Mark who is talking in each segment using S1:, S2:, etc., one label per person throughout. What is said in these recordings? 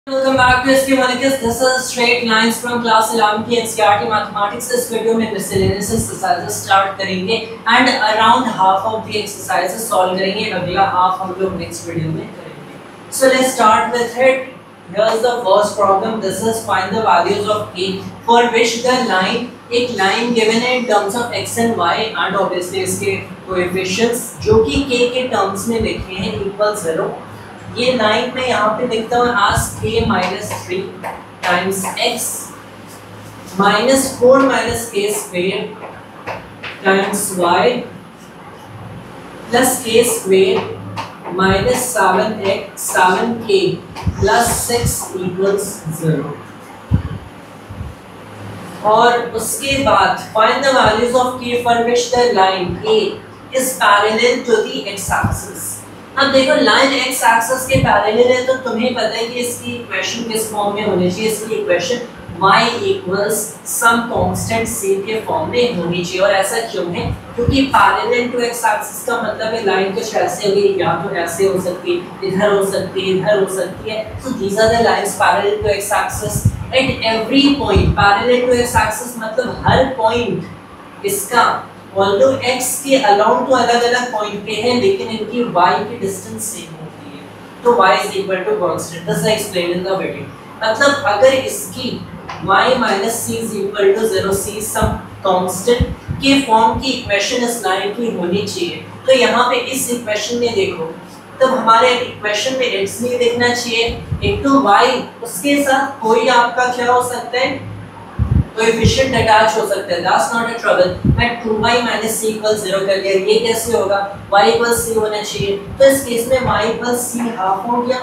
S1: Welcome back to SK Molecules. This is straight lines from class 11 की NCERT mathematics. इस video में miscellaneous exercises start करेंगे and around half of the exercises solve करेंगे। अगला half हम लोग next video में करेंगे। So let's start with it. Here's the first problem. This is find the values of k for which the line एक line given है in terms of x and y and obviously इसके coefficients जो कि k के terms में लिखे हैं equal 0। ये लाइन में यहाँ पे लिखता हूँ as k minus 3 times x minus 4 minus k square times y plus k square minus 7k plus 6 equals 0। और उसके बाद find the values of k for which the line a is parallel to the x axis। अब देखो line x axis के parallel है तो तुम्हें पता है कि इसकी इक्वेशन किस फॉर्म में होनी चाहिए। इसकी equation y equals some constant c के फॉर्म में होनी चाहिए। और ऐसा क्यों है? क्योंकि पैरेलल टू x एक्सिस का मतलब है लाइन कुछ ऐसे होगी, या तो ऐसे हो सकती है, इधर हो सकती है, इधर हो सकती है। So these are the lines parallel to x axis at every point. Parallel to x axis मतलब हर पॉइंट इसका ऑल्दो x के अलाउंड तो अलग-अलग पॉइंट पे है लेकिन इनकी y की डिस्टेंस सेम होती है। तो y is equal to constant। This I explain in the video. मतलब अगर इसकी y minus c is equal to 0, c some constant के फॉर्म की इक्वेशन इस लाइन की होनी चाहिए। तो यहाँ पे इस इक्वेशन में देखो तब हमारे इक्वेशन में x नहीं लिखना चाहिए, एक तो y उसके साथ कोई आपका क्या हो सकता है, कोएफिशिएंट अटैच हो सकता है। That's not a trouble. मैं 2y - c = 0 कर लिया। ये कैसे होगा? y = c होना चाहिए। तो इस केस में y = c हाफ हो गया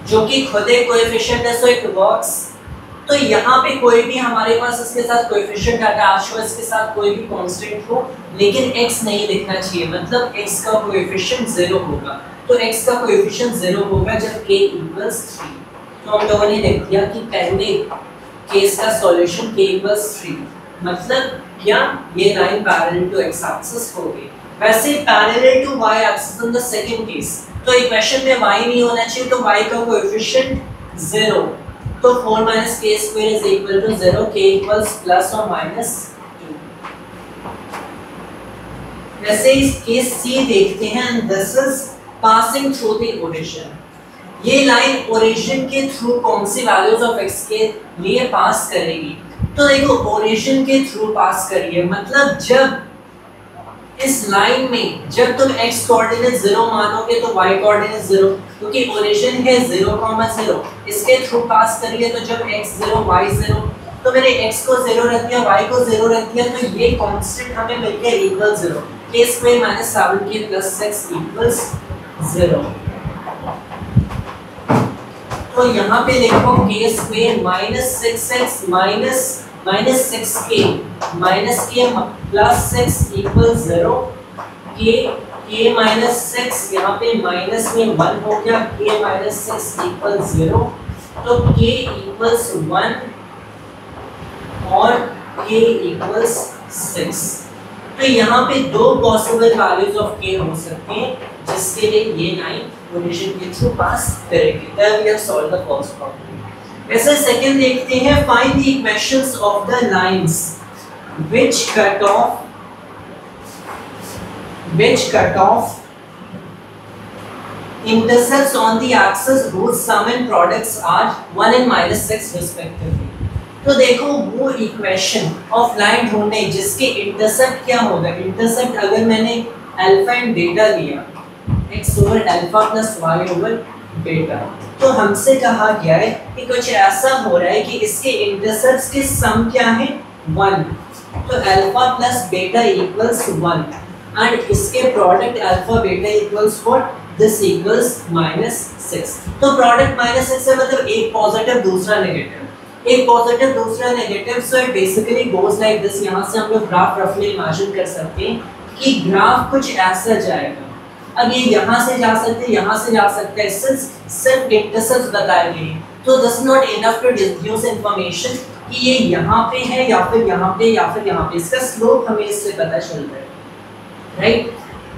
S1: जो कि खुद एक कोएफिशिएंट है, सो इट वर्क्स। तो यहाँ पे कोई भी हमारे पास इसके साथ कोएफिशिएंट अटैच हो, इसके साथ कोई भी कांस्टेंट हो, लेकिन x नहीं लिखना चाहिए। मतलब x का कोएफिशिएंट 0 होगा। तो x का कोएफिशिएंट 0 होगा जब k = 3। तो हम लोगों ने लिख दिया कि पहले केस का सॉल्यूशन k = 3। मतलब क्या? ये line parallel to x axis होगी। वैसे parallel to y axis in the second case तो इक्वेशन में y नहीं होना चाहिए, तो y का कोएफिशिएंट 0। तो 4 - k square is equal to 0, k equals plus or minus 2। वैसे इस केस C देखते हैं and this is passing through the origin। ये लाइन ओरिजिन के थ्रू कौन सी वैल्यूज ऑफ x के लिए पास करेगी? तो देखो ओरिजिन के थ्रू पास करिए, मतलब जब इस लाइन में जब तुम x कोऑर्डिनेट 0 मानोगे तो y कोऑर्डिनेट 0, क्योंकि ओरिजिन है 0,0। इसके थ्रू पास करिए तो जब x 0 y 0, तो मैंने x को 0 रख दिया, y को 0 रख दिया, तो ये कांस्टेंट हमें मिल गया equal 0। k square minus 7k plus 6 equals 0। तो यहाँ पे देखो k square minus 6x minus 6k minus k plus 6 equal 0। k minus 6 यहाँ पे माइनस में 1 हो गया, k माइनस 6 इक्वल 0। तो k इक्वल्स 1 और k इक्वल्स 6। तो यहाँ पे दो पॉसिबल वैल्यूज ऑफ k हो सकते हैं जिसके लिए ये लाइन ओरिजिन के थ्रू पास करेगी। Then we have solved the first problem। वैसे सेकंड देखते हैं find the equations of the lines which cut off intercepts on the axis whose sum and products are 1 and -6 respectively। तो देखो वो equation of line ढूंढने जिसके intercept क्या होगा। इंटरसेप्ट अगर मैंने अल्फा एंड बीटा लिया x over alpha plus y over beta, तो हमसे कहा गया है कि कुछ ऐसा हो रहा है कि इसके इंटरसेप्ट्स के सम क्या है 1। तो alpha plus beta equals 1 and इसके product alpha beta equals what? This equals -6। तो प्रोडक्ट -6 है मतलब एक पॉजिटिव दूसरा नेगेटिव, एक पॉजिटिव दूसरा negative. So it basically goes like this. यहाँ से हम लोग ग्राफ रफली इमेजिन कर सकते हैं कि ग्राफ कुछ ऐसा जाएगा। अब ये यहाँ से जा सकते हैं, यहाँ से जा सकते हैं, सिर्फ इंटरसेप्ट्स बताए गए। तो this not enough to deduce information कि ये यहाँ पे है या फिर यहाँ पे या फिर यहाँ पे। इसका स्लोप हमें इससे पता चल रहा है, right?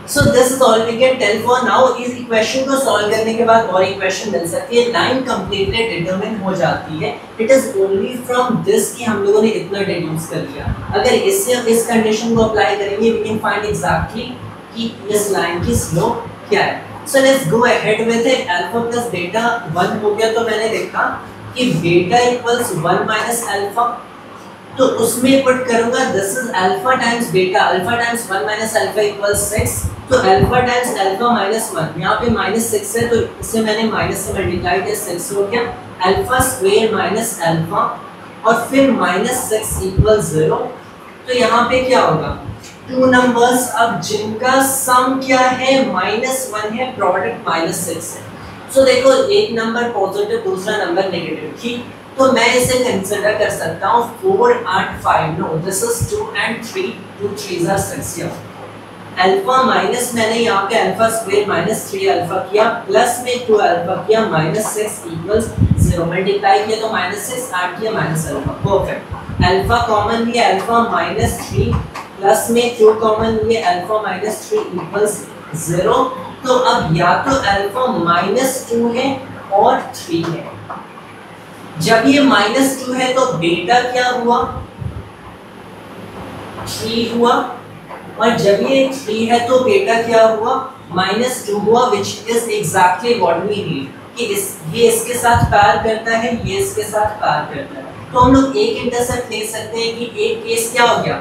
S1: So this is all we can tell for now. इस इक्वेशन को सॉल्व करने के बाद और इक्वेशन मिल सकती है, लाइन कंप्लीटली डिटरमिन हो जाती है. It is only from this कि हम लोगों ने इतना डिड्यूस कर लिया. अगर इससे इस कंडीशन को अप्लाई करेंगे वी कैन फाइंड एग्जैक्टली कि इस लाइन की स्लोप क्या है. So let's go ahead with it. Alpha plus beta 1 हो गया, तो मैंने देखा कि बीटा इक्वल्स 1 माइनस अल्फा, तो उसमें पुट करूंगा this is alpha times beta, alpha times 1 minus alpha equals 6, तो अल्फा टाइम्स अल्फा माइनस 1, यहाँ पे माइनस 6 है तो इसे मैंने माइनस से मल्टीप्लाई किया, 6 हो गया. अल्फा स्क्वायर माइनस अल्फा और फिर माइनस 6 इक्वल्स 0. तो यहाँ पे क्या होगा, टू नंबर्स अब जिनका सम क्या है -1 है, प्रोडक्ट -6 है. सो देखो एक नंबर पॉजिटिव दूसरा नंबर नेगेटिव, ठीक, तो मैं इसे कंसीडर कर सकता हूँ 4 and 5. No this is 2 and 3, 2 3s are 6 here. Alpha minus मैंने यहाँ पे अल्फा स्क्वायर माइनस 3 अल्फा किया, प्लस में 2 अल्फा किया, -6 इक्वल्स 0. मल्टीप्लाई किया तो -6, ऐड किया minus alpha, perfect. Alpha common लिया, अल्फा -3 प्लस में 2 कॉमन लिया, अल्फा -3 इक्वल्स 0. तो अब या तो अल्फा -2 है और 3 है. जब ये -2 है तो बीटा क्या हुआ, 3 हुआ, और जब ये 3 है तो बीटा क्या हुआ, -2 हुआ, which is exactly what we need. कि ये इसके साथ पैर करता है, ये इसके साथ पैर करता है. तो हम लोग एक इंटरसेप्ट ले सकते हैं कि एक केस क्या हो गया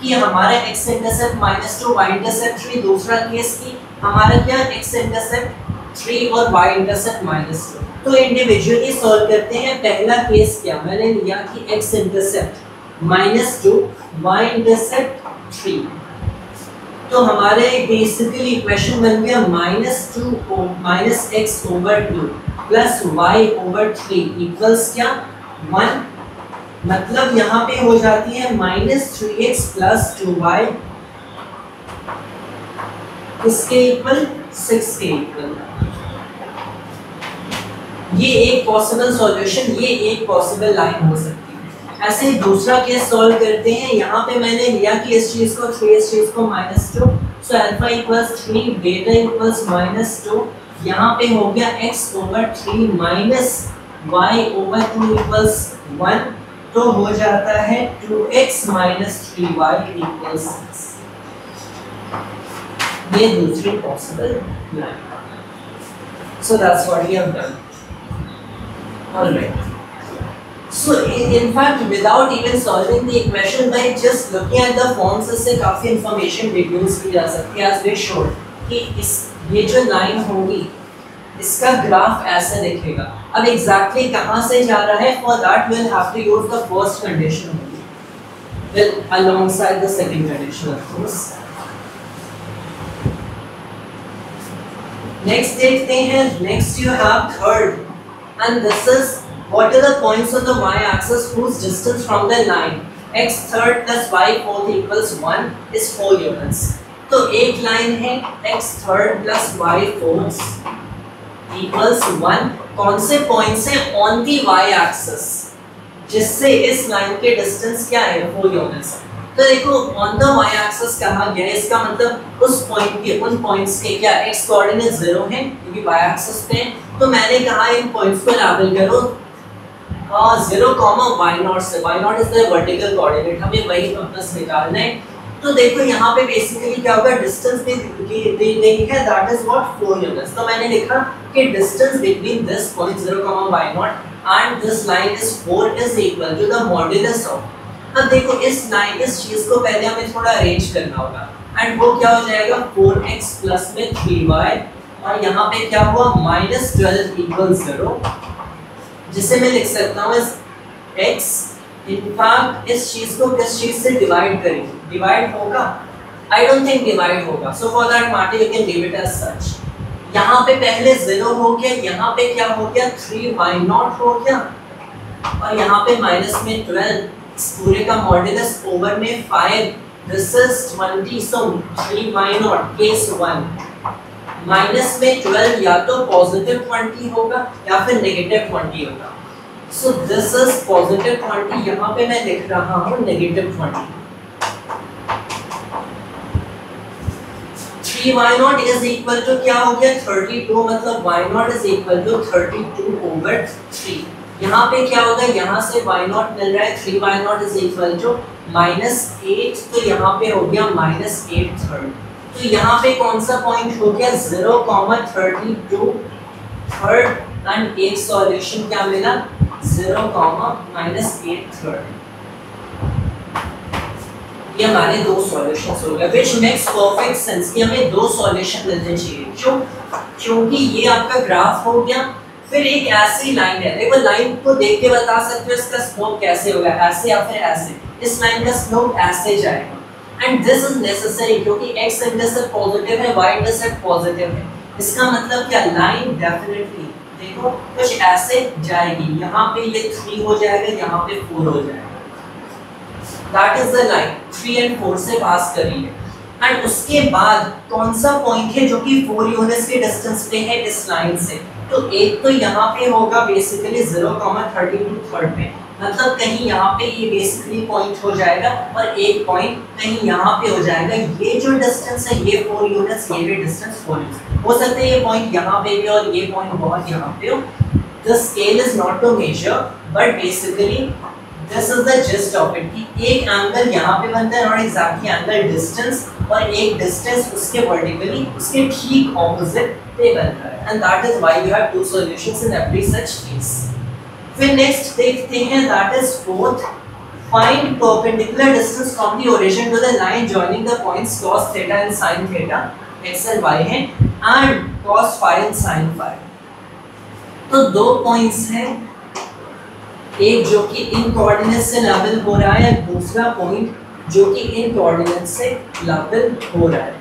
S1: कि हमारा x इंटरसेप्ट -2, y इंटरसेप्ट 3, दूसरा केस की हमारा क्या x इंटरसेप्ट 3 और y इंटरसेप्ट -2. तो इंडिविजुअली सॉल्व करते हैं. पहला केस क्या मैंने लिया कि x इंटरसेप्ट -2, y इंटरसेप्ट 3, तो हमारे बेसिकली इक्वेशन बन गया -x/2 प्लस y/3 इक्वल्स क्या 1. मतलब यहाँ पे हो जाती है -3x प्लस 2y इसके इक्वल 6 के इक्वल. ये एक पॉसिबल सॉल्यूशन, ये एक पॉसिबल लाइन हो सकती है. ऐसे ही दूसरा केस सॉल्व करते हैं. यहाँ पे मैंने लिया कि इस चीज को 3, इस चीज को -2, so alpha equals 3, beta equals -2. यहाँ पे हो गया x/3 माइनस y/2 इक्वल्स 1, तो हो जाता है 2x माइनस 3y इक्वल्स 6. ये दूसरी possible line. So that's what we have done. Alright. So in fact, without even solving the equation, by just looking at the forms, इससे काफी information deduce की जा सकती है. As we showed कि ये जो लाइन होगी इसका ग्राफ ऐसे दिखेगा. अब एग्जैक्टली कहाँ से जा रहा है, for that will have to use the first condition will alongside the second condition of course. Next देखते हैं. Next you have third, and this is what are the points on the y-axis whose distance from the line x third plus y fourth equals 1 is 4 units. तो एक line है x third plus y fourth equals 1. कौन से point से on the y-axis जिससे इस line के distance क्या है 4 यूनिट्स. तो देखो ऑन द वाई एक्सिस कहा गया है, इसका मतलब उस पॉइंट के उन पॉइंट्स के क्या x कोऑर्डिनेट 0 है क्योंकि वाई एक्सिस पे. तो मैंने कहा इन पॉइंट्स को लेबल करो 0, y0 से. y0 is the vertical coordinate, हमें वही बस निकालना है. तो देखो यहाँ पे बेसिकली क्या होगा, डिस्टेंस भी दी गई है, दैट इज व्हाट 4 यूनिट्स. तो मैंने लिखा कि distance between this point 0, y0 and this line is 4 is equal to the modulus of. अब देखो इस लाइन इस चीज को पहले हमें थोड़ा अरेंज करना होगा एंड वो क्या हो जाएगा 4x प्लस में 3y और यहाँ पे क्या हुआ -12 इक्वल्स 0, जिसे मैं लिख सकता हूँ इस x. इनफैक्ट इस चीज को किस चीज से डिवाइड करेंगे, डिवाइड होगा, आई डोंट थिंक डिवाइड होगा. So for that matter you can leave it as such. यहाँ पे पहले 0 हो गया, यहाँ पे क्या हो गया 3y0 हो गया और यहाँ पे माइनस में 12, पूरे का मॉड्यूलस ओवर में 5, this is 20, so 3y0 case 1 minus में 12 या तो पॉजिटिव 20 होगा या फिर नेगेटिव 20 होगा. सो दिस इज पॉजिटिव 20, यहाँ पे मैं लिख रहा हूँ negative 20. 3y0 is equal to क्या हो गया 32, मतलब y0 इज इक्वल टू 32/3। यहाँ पे क्या होगा, यहाँ से y0 मिल रहा है 3y0 इज इक्वल टू -8, तो यहाँ पे हो गया -8/3। तो यहाँ पे कौन सा पॉइंट हो गया 0,32 थर्ड, एंड एक सॉल्यूशन क्या मिला 0,-8/3। ये हमारे दो सॉल्यूशंस हो गए, व्हिच मेक्स परफेक्ट सेंस कि हमें दो सॉल्यूशन मिलने चाहिए। क्यों? क्योंकि ये आपका ग्राफ हो गया, फिर एक ऐसी लाइन है, देखो लाइन को देख के बता सकते हो इसका स्लोप कैसे होगा, ऐसे या फिर ऐसे। इस लाइन का स्लोप ऐसे जाएगा, एंड दिस इज नेसेसरी क्योंकि x इंटरसेप्ट पॉजिटिव है, y इंटरसेप्ट पॉजिटिव है। इसका मतलब क्या, लाइन डेफिनेटली देखो कुछ ऐसे जाएगी, यहाँ पे ये 3 हो जाएगा, यहाँ पे 4 हो जाएगा। दैट इज द लाइन 3 और 4 से पास कर रही है। एंड उसके बाद कौन सा पॉइंट है जो कि 4 यूनिट्स के डिस्टेंस पे है इस लाइन से, तो एक तो यहाँ पे होगा बेसिकली 0,32 थर्ड पे, मतलब कहीं यहाँ पे ये बेसिकली पॉइंट हो जाएगा, और एक पॉइंट कहीं यहाँ पे हो जाएगा। ये जो डिस्टेंस है ये 4 यूनिट्स, ये भी डिस्टेंस 4 यूनिट्स हो सकते हैं, ये पॉइंट यहाँ पे भी और ये पॉइंट बहुत यहाँ पे हो। The scale is not to measure, but basically this is the gist of it कि एक एंगल यहाँ पे बनता है, नॉट एग्जैक्टली एंगल डिस्टेंस, और एक डिस्टेंस उसके वर्टिकली उसके ठीक ऑपोजिट पे बन रहा है, and that is why you have two solutions in every such case. फिर नेक्स्ट देखते हैं, that is fourth, find perpendicular distance from the origin to the line joining the points cos theta and sin theta, x and y है, and cos phi and sin phi। तो दो points हैं, एक जो कि इन coordinate से level हो रहा है, दूसरा पॉइंट जो कि इन कोऑर्डिनेट से लेवल हो रहा है,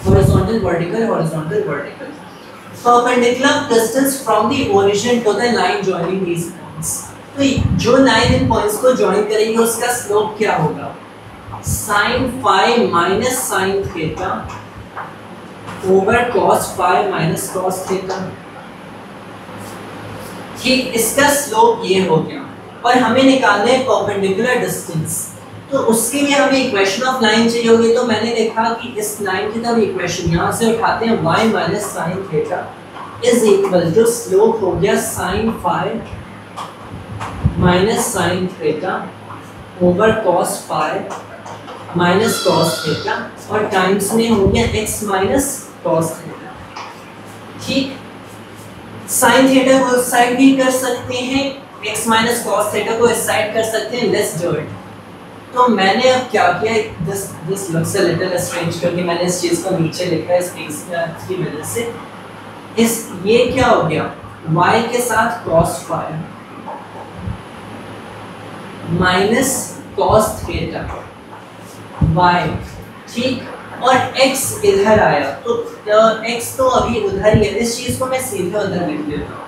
S1: horizontal vertical horizontal vertical. Perpendicular distance from the origin to the line joining these points, तो जो लाइन इन पॉइंट्स को जॉइन करेगी उसका स्लोप क्या होगा, sin phi minus sin theta over cos phi minus cos theta. ठीक, इसका स्लोप ये हो गया, और हमें निकालना है परपेंडिकुलर डिस्टेंस, तो उसके लिए हमें इक्वेशन ऑफ लाइन चाहिए होगी। तो मैंने देखा कि इस लाइन की तब इक्वेशन यहाँ से उठाते हैं, y minus sin theta is equal to slope हो गया sin phi minus sin theta over cos phi minus cos theta, और टाइम्स में हो गया x माइनस cos थीटा। ठीक, sin थीटा को इस साइड भी कर सकते हैं, x माइनस cos थीटा को इस साइड कर सकते हैं, लेट्स डू इट। तो मैंने अब क्या किया, this looks a little strange क्योंकि मैंने इस चीज को नीचे लिखा है स्पेस की वजह से। इस ये क्या हो गया, y के साथ cos phi minus cos theta y, ठीक, और x इधर आया, तो x तो अभी उधर ही है, इस चीज को मैं सीधे उधर लिख देता हूँ।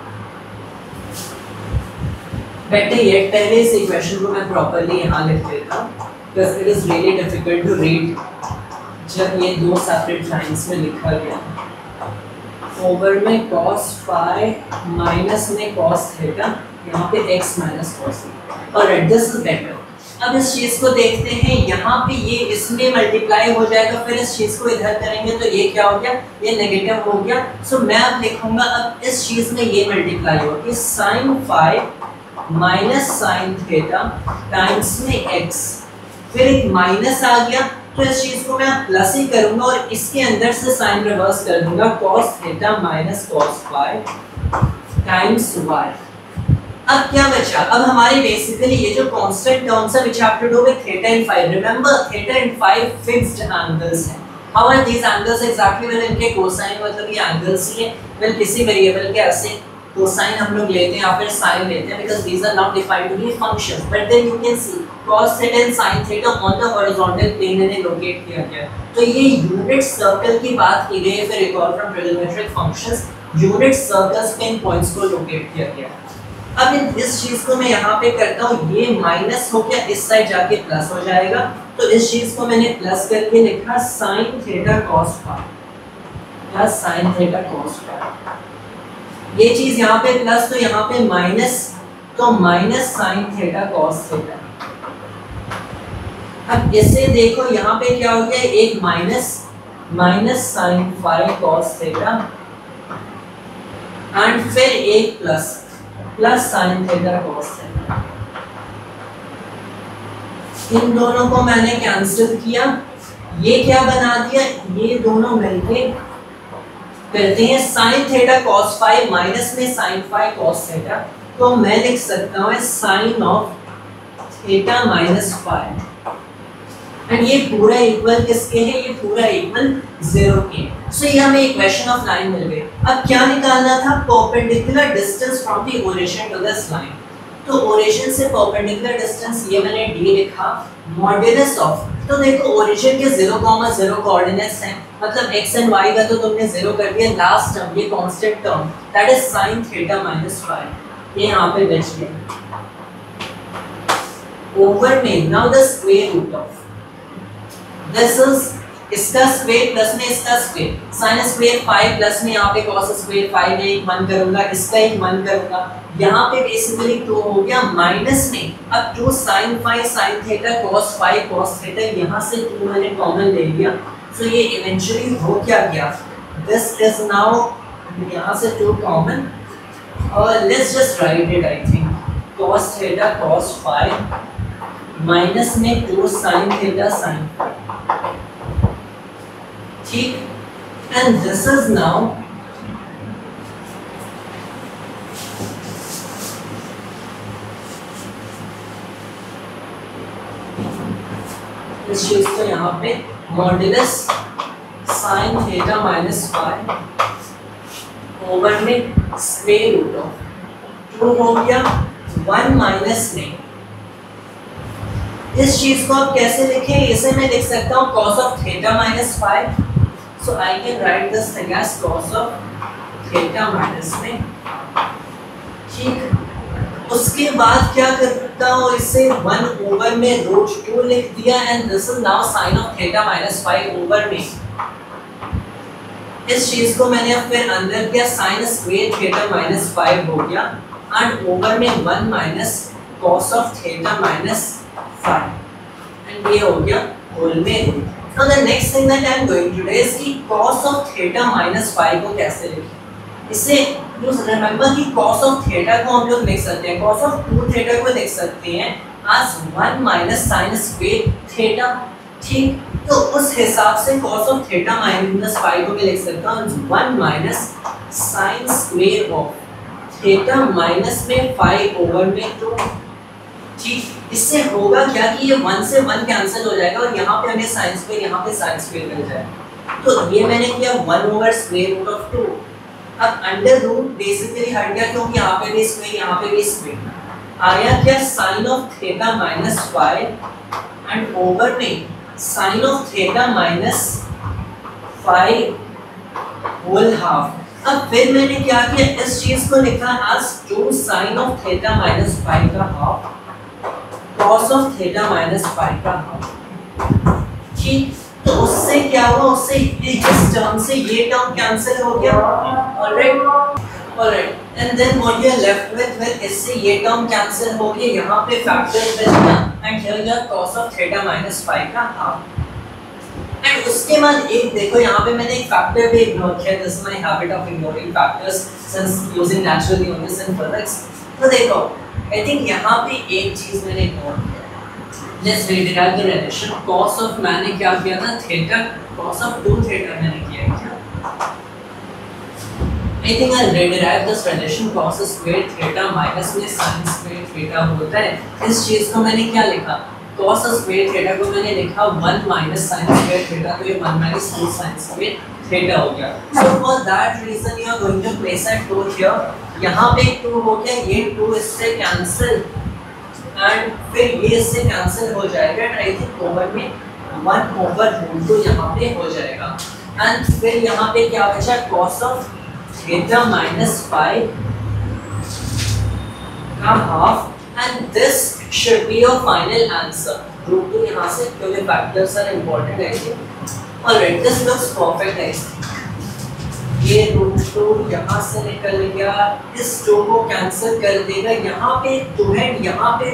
S1: बेटर येट, पहले इस इक्वेशन को मैं प्रॉपर्ली यहाँ लिख देता हूँ, because it is really difficult to read जब ये दो सेपरेट लाइंस में लिखा गया। ओवर में cos phi माइनस में cos थीटा, यहाँ पे x माइनस cos थीटा, और दिस इज बेटर। अब इस चीज को देखते हैं, यहाँ पे ये इसमें मल्टीप्लाई हो जाएगा, फिर इस चीज को इधर करेंगे तो ये क्या हो गया, ये नेगेटिव हो गया। सो मैं अब लिखूंगा, अब इस चीज में ये मल्टीप्लाई होगी, sin phi minus sin theta times में x, फिर एक माइनस आ गया, तो इस चीज को मैं प्लस ही करूंगा और इसके अंदर से साइन रिवर्स कर दूंगा, cos theta minus cos phi times y। अब क्या बचा, अब हमारी बेसिकली ये जो कांस्टेंट टर्म्स है which have to do with theta and phi, remember theta and phi fixed angles हैं। How are these angles exactly, well इनके कोसाइन मतलब ये एंगल्स ही है, वेल किसी वेरिएबल के ऐसे कोसाइन हम लोग लेते हैं या फिर साइन लेते हैं, because these are not defined to be functions, but then you can see cos theta and sin theta on the horizontal plane इन्हें लोकेट किया गया। तो ये यूनिट सर्कल की बात की गई है, फिर एक और from trigonometric functions unit circles पे इन पॉइंट्स को लोकेट किया गया। अब इस चीज को मैं यहाँ पे करता हूँ, ये माइनस हो गया, इस साइड जाके प्लस हो जाएगा, तो इस चीज को मैंने प्लस करके लिखा sin theta cos phi plus sin theta cos phi। ये चीज यहाँ पे प्लस, तो यहाँ पे माइनस, तो minus sin theta cos theta. अब इससे देखो यहाँ पे क्या हो गया, एक minus sine phi cos theta and फिर एक plus sine theta cos theta. इन दोनों को मैंने कैंसिल किया, ये क्या बना दिया, ये दोनों मिलके करते हैं sine theta cos phi minus में साइन फाई कॉस थीटा। तो मैं लिख सकता हूँ sine of theta minus phi and ये पूरा इक्वल किसके है, ये पूरा इक्वल 0 के। सो ये हमें इक्वेशन ऑफ लाइन मिल गई। अब क्या निकालना था, perpendicular distance from the origin to this line. तो ओरिजिन से परपेंडिकुलर डिस्टेंस ये मैंने d लिखा, मॉड्यूलस ऑफ, तो देखो ओरिजिन के 0,0 कोऑर्डिनेट्स हैं, मतलब x एंड y का तो तुमने 0 कर दिया, लास्ट टर्म ये constant term that is sin theta minus phi, ये यहां पे बच गया ओवर में। Now the square root of this is इसका स्क्वायर प्लस में इसका square, sin square phi plus में यहाँ पे cos स्क्वायर फाई में एक मन करूंगा, इसका एक मन करूंगा, यहाँ पे बेसिकली 2 हो गया माइनस में, अब 2 sin phi sin theta cos phi cos theta, यहाँ से 2 मैंने कॉमन ले लिया। सो ये इवेंचुअली हो क्या गया, दिस इज नाउ, यहाँ से 2 कॉमन और let's just write it, I think cos theta cos phi minus में 2 sin थीटा sin फाई, ठीक, एंड दिस इज नाउ इस चीज को यहाँ पे modulus sine theta minus phi over में स्क्वायर रूट ऑफ 2 हो गया 1 माइनस में। इस चीज को आप कैसे लिखें, इसे मैं लिख सकता हूँ cos of theta minus phi, so I can write this thing as cos of theta minus में, ठीक। उसके बाद क्या करता हूँ, इसे 1 ओवर में रूट 2 लिख दिया and this is now sine of theta minus phi over में। इस चीज को मैंने फिर अंदर किया, sine square theta minus phi हो गया एंड ओवर में 1 minus cos of theta minus phi and ये हो गया होल में root. Now the next thing that I am going to do is कि cos of theta minus phi को कैसे लिखें। इसे रिमेंबर कि cos ऑफ थीटा को हम लोग लिख सकते हैं, cos ऑफ 2 थीटा को लिख सकते हैं as 1 minus sin square theta, ठीक। तो उस हिसाब से cos of theta minus phi को मैं लिख सकता हूँ 1 minus sin square of theta minus में फाई ओवर में 2, ठीक। इससे होगा क्या कि ये 1 से 1 कैंसिल हो जाएगा और यहाँ पे हमें sin स्क्वायर, यहाँ पे sin स्क्वायर मिल जाएगा। तो ये मैंने किया 1 ओवर स्क्वायर रूट ऑफ 2। अब अंडर रूट बेसिकली हट गया क्योंकि यहाँ पे भी स्क्वायर, यहाँ पे भी स्क्वायर आया, क्या sine of theta minus phi and over में sine of theta minus phi whole half. अब फिर मैंने क्या किया, इस चीज को लिखा as 2 sine of theta minus phi का half cos of theta minus phi का हाफ, ठीक। तो उससे क्या हुआ, उससे इस टर्म से ये टर्म कैंसिल हो गया, alright, and then what you are left with इससे ये टर्म कैंसिल हो गया, यहाँ पे फैक्टर बचना and here your cos of theta minus phi का हाफ। एंड उसके बाद एक देखो यहाँ पे मैंने एक फैक्टर भी इग्नोर किया, this is my habit of ignoring factors since using natural units in physics. तो देखो आई थिंक यहाँ पे एक चीज मैंने इग्नोर किया, let's rederive the relation cos of, मैंने क्या किया था थीटा, cos ऑफ 2 थीटा मैंने किया क्या, I think I rederive this relation cos square theta minus में sin स्क्वायर थीटा होता है। इस चीज को मैंने क्या लिखा, cos स्क्वायर थीटा को मैंने लिखा 1 माइनस sin स्क्वायर थीटा, तो ये 1 माइनस 2 sin स्क्वायर थीटा हो गया। So for that reason you are going to place at 2 here, यहाँ पे 2 हो गया, ये 2 इससे कैंसिल एंड फिर ये इससे कैंसिल हो जाएगा एंड आई थिंक ओवर में 1 ओवर रूट 2 यहाँ पे हो जाएगा एंड फिर यहाँ पे क्या बचा, cos of theta minus phi का half and this should be your final answer. Root 2 यहाँ से क्योंकि फैक्टर्स आर इंपॉर्टेंट है। ऑलराइट, दिस लुक्स परफेक्ट है। ये रूट 2 यहाँ से निकल गया, इस 2 को कैंसिल कर देगा, यहाँ पे 2 है, यहाँ पे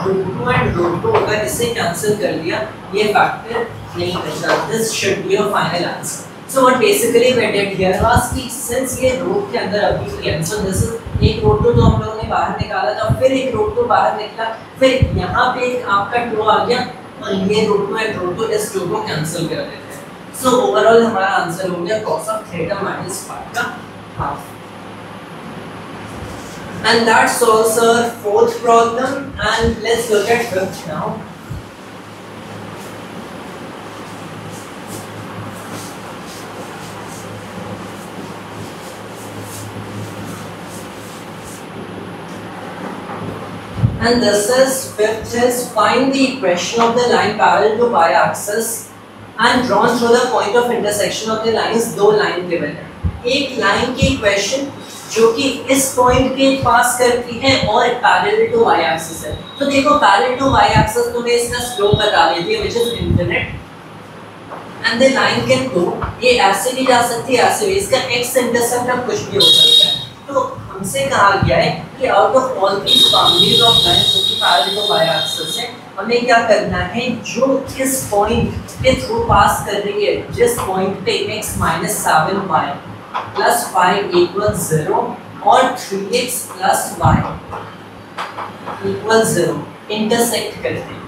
S1: रूट 2 एंड रूट 2 अगर इसे कैंसिल कर दिया ये फैक्टर नहीं बचा. This should be your final answer. So what basically we did here was कि since ये रूट के अंदर अभी फ्री so this is एक रूट 2 तो हम लोगों ने बाहर निकाला था, फिर एक रूट 2 बाहर निकला, फिर यहाँ पे एक आपका 2 आ गया और ये रूट 2 एंड रूट 2 इस 2 को कैंसिल कर देते हैं. So overall हमारा आंसर हो गया cos of theta minus phi का half. And that solves our fourth problem, and let's look at fifth now. And this is fifth is find the equation of the line parallel to y-axis and drawn through the point of intersection of the lines. दो line given है. एक line की equation जो कि इस point के पास करती है और पैरेलल टू वाई एक्सिस है. तो देखो पैरेलल टू वाई एक्सिस तुम्हें इसका स्लोप बता देती है which is infinite and the line can go. ये ऐसे भी जा सकती है ऐसे भी. इसका एक्स इंटरसेप्ट अब कुछ भी हो सकता है. तो हमसे कहा गया है कि out of all these boundaries of line जो कि पैरेलल टू वाई एक्सिस है हमें क्या करना है जो इस पॉइंट के थ्रू पास कर रही है जिस पॉइंट पे x - 7y plus 5 equals 0 और 3x plus y equals 0 intersect करते हैं.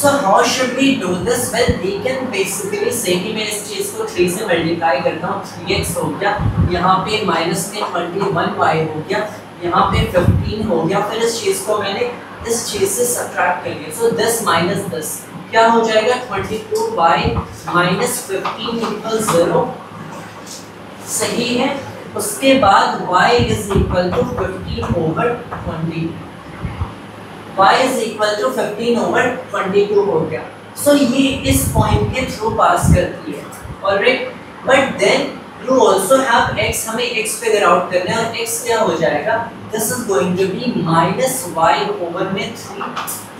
S1: So how should we do this? Well, we can basically say कि मैं इस चीज को 3 से मल्टीप्लाई करता हूँ. 3x हो गया, यहाँ पे माइनस में 21y हो गया, यहाँ पे 15 हो गया, फिर इस चीज को मैंने इस चीज से सब्ट्रैक्ट कर लिया. So this minus this क्या हो जाएगा 22y minus 15 equals 0. सही है. उसके बाद y is equal to 15 over 20. y is equal to 15 over 22 हो गया. So ये इस पॉइंट के थ्रू पास करती है. Alright, but then you also have x. हमें x फिगर आउट करना है और x क्या हो जाएगा? This is going to be minus y over में 3.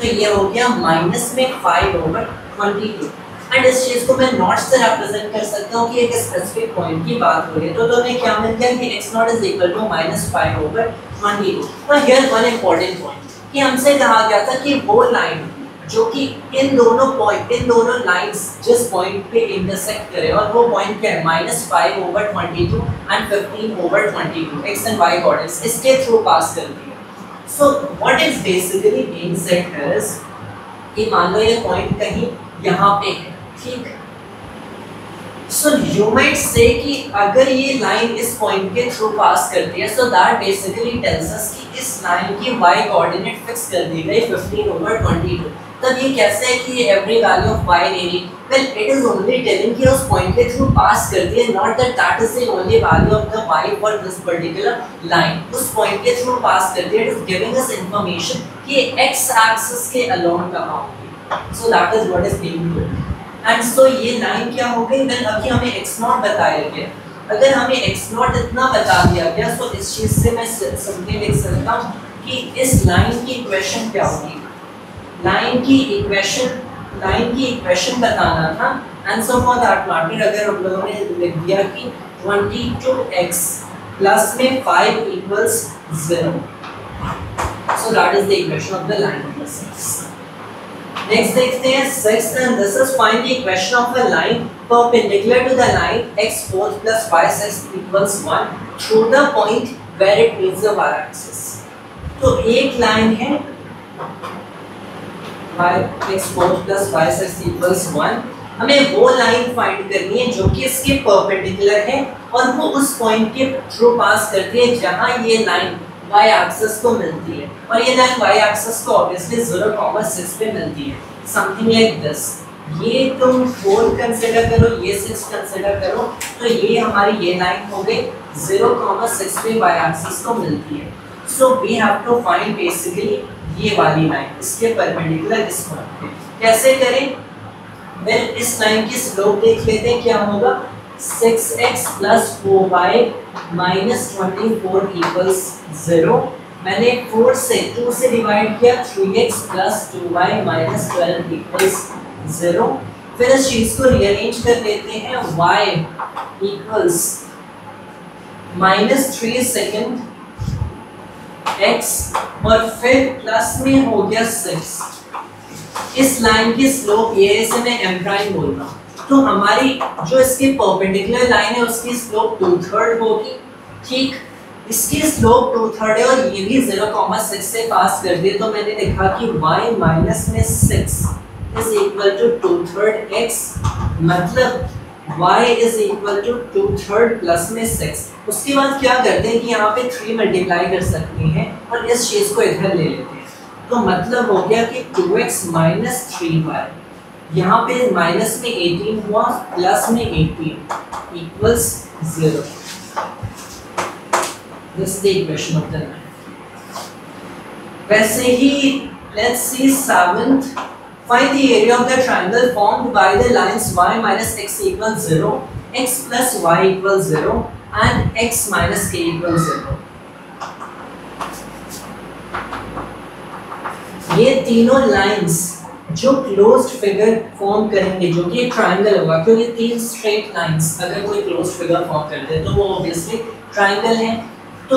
S1: तो ये हो गया माइनस में 5 over 22. एंड इस चीज को मैं नॉट से रिप्रेजेंट कर सकता हूँ कि एक स्पेसिफिक पॉइंट की बात हो रही है. तो हमें क्या मिल गया कि x naught is equal to -5 over 22. तो हियर वन इंपॉर्टेंट पॉइंट कि हमसे कहा गया था कि वो लाइन जो कि इन दोनों लाइंस जिस पॉइंट पे इंटरसेक्ट करे और वो पॉइंट क्या है -5 over 22 and 15 over 22 x and y coordinates इसके थ्रू पास करती है. So what is basically being said is कि मान लो ये पॉइंट कहीं यहाँ पे है. ठीक. सो यू माइट से कि अगर ये लाइन इस पॉइंट के थ्रू पास करती है so that basically tells us कि इस लाइन की y कोऑर्डिनेट फिक्स कर दी गई 15 over 22. तब ये कैसे है कि एवरी वैल्यू ऑफ y ले ली? Well it is only telling कि उस पॉइंट के थ्रू पास करती है, not that is the only value of the y for this particular line. उस पॉइंट के थ्रू पास करती है. It is giving us information कि x एक्सिस के अलोंग कहां होगी. So that is what is being told. And so ये line क्या हो गई? देन अभी हमें x0 बताया गया. अगर हमें x0 इतना बता दिया गया तो इस चीज से मैं सिंपली लिख सकता हूं कि इस लाइन की इक्वेशन क्या होगी. लाइन की इक्वेशन बताना था. And so for that matter अगर हम लोगों ने लिख दिया कि 22x प्लस में 5 equals 0. So that is the equation of the line number 6. Next देखते हैं 6th and this is find the equation of a line perpendicular to the line x4 plus y6 equals 1 through the point where it meets the y-axis. तो एक line है x4 plus y6 equals 1. हमें वो line find करनी है जो कि इसके परपेंडिकुलर है और वो उस पॉइंट के थ्रू पास करती है जहां ये लाइन y एक्सिस को मिलती है. और ये लाइन y एक्सिस को ऑब्वियसली 0,6 पे मिलती है. Something like this. ये तुम 4 कंसीडर करो, ये 6 कंसीडर करो, तो ये हमारी ये लाइन हो गई 0,6 पे y एक्सिस को मिलती है. So we have to find basically ये वाली लाइन इसके परपेंडिकुलर इस पॉइंट पे. कैसे करें? वेल इस लाइन की स्लोप देख लेते हैं क्या होगा. 6x plus 4y minus 24 equals 0. मैंने 4 से 2 से डिवाइड किया. 3x plus 2y minus 12 equals 0. फिर इस चीज को रीअरेंज कर लेते हैं. y equals -3 सेकंड x और फिर प्लस में हो गया 6। इस लाइन की स्लोप ये है, इसे मैं m प्राइम बोल रहा हूँ। तो हमारी जो इसकी परपेंडिकुलर लाइन है उसकी स्लोप 2/3 होगी, ठीक। इसकी स्लोप 2/3 है और ये भी 0,6 से पास कर दिए, तो मैंने लिखा कि y माइनस में 6 इज इक्वल टू 2/3 x, मतलब y is equal to 2/3 plus में 6। उसके बाद क्या करते हैं कि यहाँ पे 3 मल्टीप्लाई कर सकते हैं और इस चीज को इधर ले लेते हैं, तो मतलब हो गया कि 2x माइनस 3y, यहाँ पे माइनस में 18 हुआ प्लस में 18 equals 0। This is the equation of the line. वैसे ही let's see 7th, find the area of the triangle formed by the lines y minus x equals 0, x plus y equals 0 and x minus k equals 0। ये तीनों lines जो closed figure form करेंगे, जो कि triangle होगा, क्योंकि तीन straight lines अगर कोई क्लोज्ड फिगर फॉर्म करते हैं तो वो ऑब्वियसली ट्रायंगल है, तो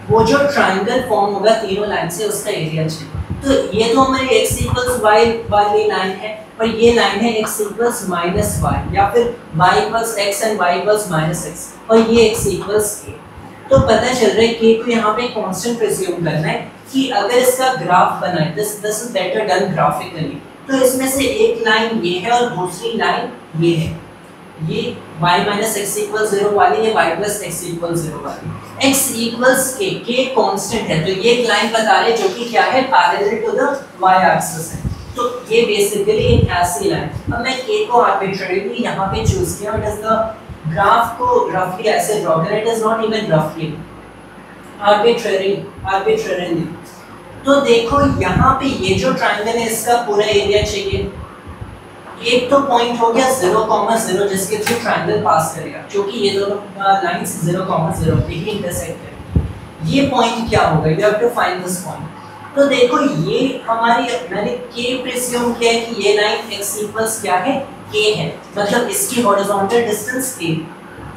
S1: वो जो ट्रायंगल फॉर्म होगा तीनों लाइन से उसका एरिया चाहिए। तो ये तो हमारी x इक्वल्स y वाली लाइन है और ये लाइन है x इक्वल्स माइनस y, या फिर y equals x and y equals minus x, और ये x इक्वल्स k। तो पता चल रहा है k को यहाँ पे कांस्टेंट प्रिज्यूम करना है कि अगर इसका ग्राफ बनाए, this is better done graphically, तो इसमें से एक लाइन ये है और दूसरी लाइन ये है, ये y माइनस x इक्वल्स 0 वाली है, y प्लस x इक्वल्स 0 वाली, x इक्वल्स k कांस्टेंट है, तो ये एक लाइन बता रहे जो कि क्या है, parallel to the y axis है, तो ये बेसिकली एक ऐसी लाइन। अब मैं k को आर्बिट्रेरीली यहाँ पे चूज किया, इट इज द ग्राफ को रफली ऐसे ड्रॉ करें, इट इज नॉट इवन रफली, आर्बिट्रेरीली। तो देखो यहाँ पे ये जो ट्रायंगल है इसका पूरा एरिया चाहिए, एक तो पॉइंट हो गया 0,0 जिसके थ्रू ट्रायंगल पास करेगा, क्योंकि ये दोनों लाइंस 0,0 पे ही इंटरसेक्ट करेंगे। ये पॉइंट क्या होगा, you have to find this point. तो देखो ये हमारी, मैंने k प्रिज्यूम किया है कि ये लाइन x इक्वल्स क्या है, k है, मतलब इसकी हॉरिजॉन्टल डिस्टेंस k,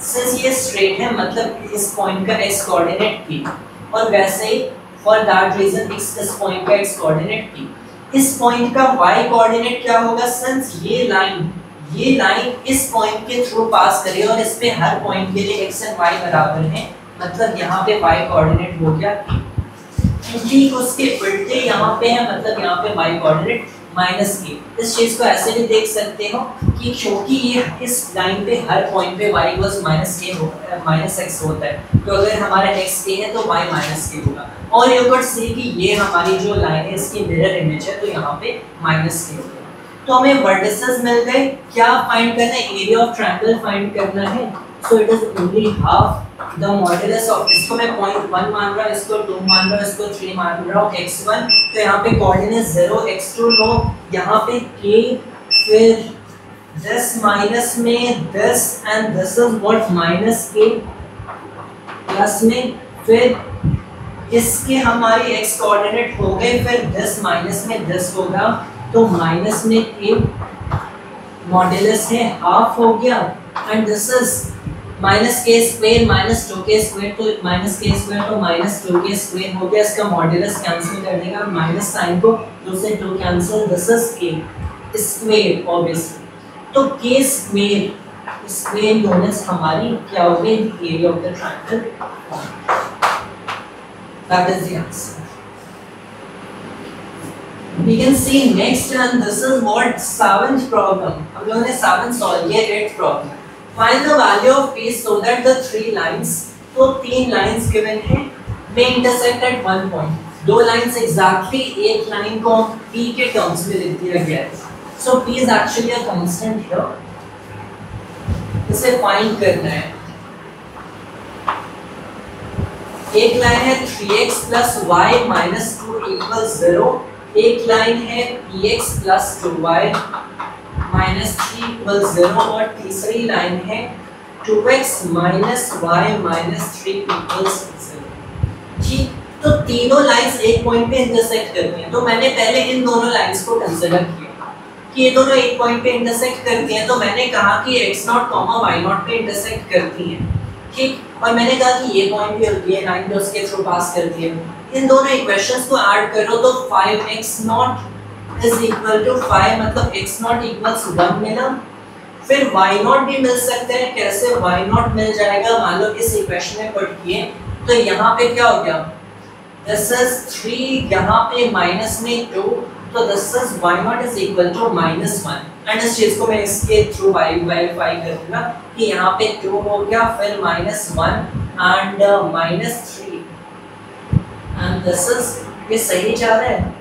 S1: सिंस ये स्ट्रेट है मतलब इस पॉइंट का x कोऑर्डिनेट p, और वैसे ही फॉर दैट रीजन इस पॉइंट का x कोऑर्डिनेट p। इस पॉइंट का y कोऑर्डिनेट क्या होगा, सिंस ये लाइन इस पॉइंट के थ्रू पास करेगी और इस पे हर पॉइंट के लिए x एंड y बराबर हैं, मतलब यहाँ पे y कोऑर्डिनेट हो गया ठीक उसके उल्टे यहाँ पे है, मतलब यहाँ पे y कोऑर्डिनेट माइनस k। इस चीज को ऐसे भी देख सकते हो कि क्योंकि ये इस लाइन पे हर पॉइंट पे y इक्वल्स माइनस x होता है, तो अगर हमारा x k है तो y माइनस k होगा, और यू कैन सी कि ये हमारी जो लाइन है इसकी मिरर इमेज है, तो यहाँ पे माइनस k होगा। तो हमें वर्टिसेस मिल गए, क्या फाइंड करना है, एरिया ऑफ ट्रायंगल फाइंड करना है, so it is only half the modulus of, इसको मैं 0.1 मान रहा हूँ, इसको 2 मान रहा हूँ, इसको 3 मान रहा हूँ, x1, तो यहाँ पे कोऑर्डिनेट 0 x2 लो, यहाँ पे k, फिर 10 माइनस में 10 and this is what minus k plus में, फिर इसके हमारी x कोऑर्डिनेट हो गए, फिर 10 माइनस में 10 होगा, तो माइनस में k मॉडुलस है हाफ हो गया, एंड दिस इज माइनस के स्क्वायर माइनस 2k स्क्वायर, तो माइनस के स्क्वायर तो माइनस 2k स्क्वायर हो गया, इसका मॉडुलस कैंसिल कर देगा, माइनस साइन को 2 से 2 cancel, this is k square obviously, तो k स्क्वायर यूनिट्स हमारी क्या हो गई, area of the triangle, that is the answer. We can see next, and this is what 7th problem, हम लोगों ने 7th सॉल्व किया, 8th problem। Find the value of p so that the 3 lines, तो 3 lines given है, may intersect at one point, 2 lines exactly, एक line को p के terms में लिख दिया गया है, so p is actually a constant here, इसे find करना है। एक लाइन है 3x plus y minus 2 equals 0, एक लाइन है px plus 2y minus 3 equals 0, और तीसरी लाइन है 2x minus y minus 3 equals 0। ठीक, तो तीनों लाइंस एक पॉइंट पे इंटरसेक्ट करती हैं, तो मैंने पहले इन दोनों लाइंस को कंसीडर किया कि ये दोनों एक पॉइंट पे इंटरसेक्ट करती हैं, तो मैंने कहा कि x0, y0 पे इंटरसेक्ट करती हैं, ठीक, और मैंने कहा कि ये पॉइंट भी ये लाइन भी उसके थ्रू पास करती है। इन दोनों इक्वेशंस को ऐड करो तो 5x0 इज इक्वल टू 5 मतलब x0 इक्वल्स 1 मिला। फिर y0 भी मिल सकते हैं। कैसे y0 मिल जाएगा? मान लो इस इक्वेशन में पुट किए तो यहाँ पे क्या हो गया, दिस इज 3, यहाँ पे माइनस में 2, तो this is y0 is equal to -1। And इस चीज को मैं इसके थ्रू वेरीफाई कर दूंगा कि यहाँ पे 2 हो गया, फिर -1 एंड -3 एंड दिस इज, ये सही जा रहा है?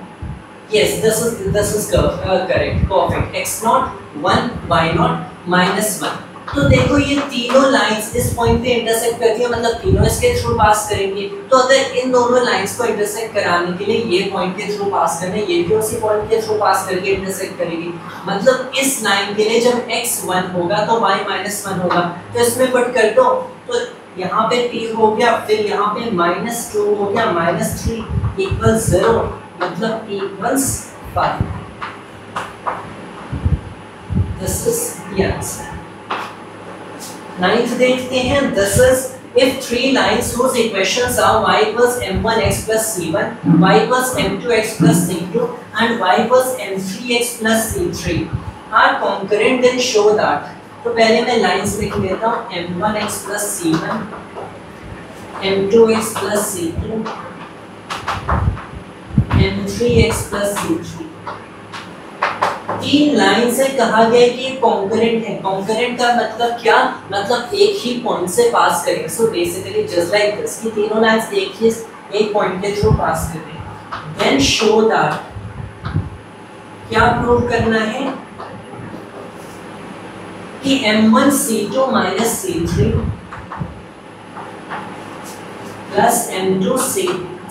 S1: Yes, this is correct, perfect. x0 1 y0 -1। तो देखो ये तीनों लाइंस इस पॉइंट पे इंटरसेक्ट करती है, मतलब तीनों इसके थ्रू पास करेंगी। तो अगर इन दोनों लाइंस को इंटरसेक्ट कराने के लिए ये पॉइंट के थ्रू पास करना है, ये भी उसी पॉइंट के थ्रू पास करके इंटरसेक्ट करेगी। मतलब इस लाइन के लिए जब x 1 होगा तो y -1 होगा। तो इसमें पुट कर दो, तो यहाँ पे t हो गया, फिर यहाँ पे -2 हो गया, -3 इक्वल्स 0, मतलब t equals 5। This is the answer. Ninth देखते हैं। This is if three lines whose equations are y equals m1x plus c1, y equals m2x plus c2 and y equals m3x plus c3 are concurrent, then show that। तो पहले मैं lines लिख लेता हूँ, m1x plus c1, m2x plus c2, m3x plus c3। तीन line से कहा गया कि कॉन्करेंट है। कॉन्करेंट का मतलब क्या? मतलब एक ही पॉइंट से पास करेंगे। So basically just like this कि तीनों लाइंस एक पॉइंट के थ्रू पास कर रहे हैं। देन शो दैट, क्या प्रूव करना है कि m1 c2 minus c3 plus m2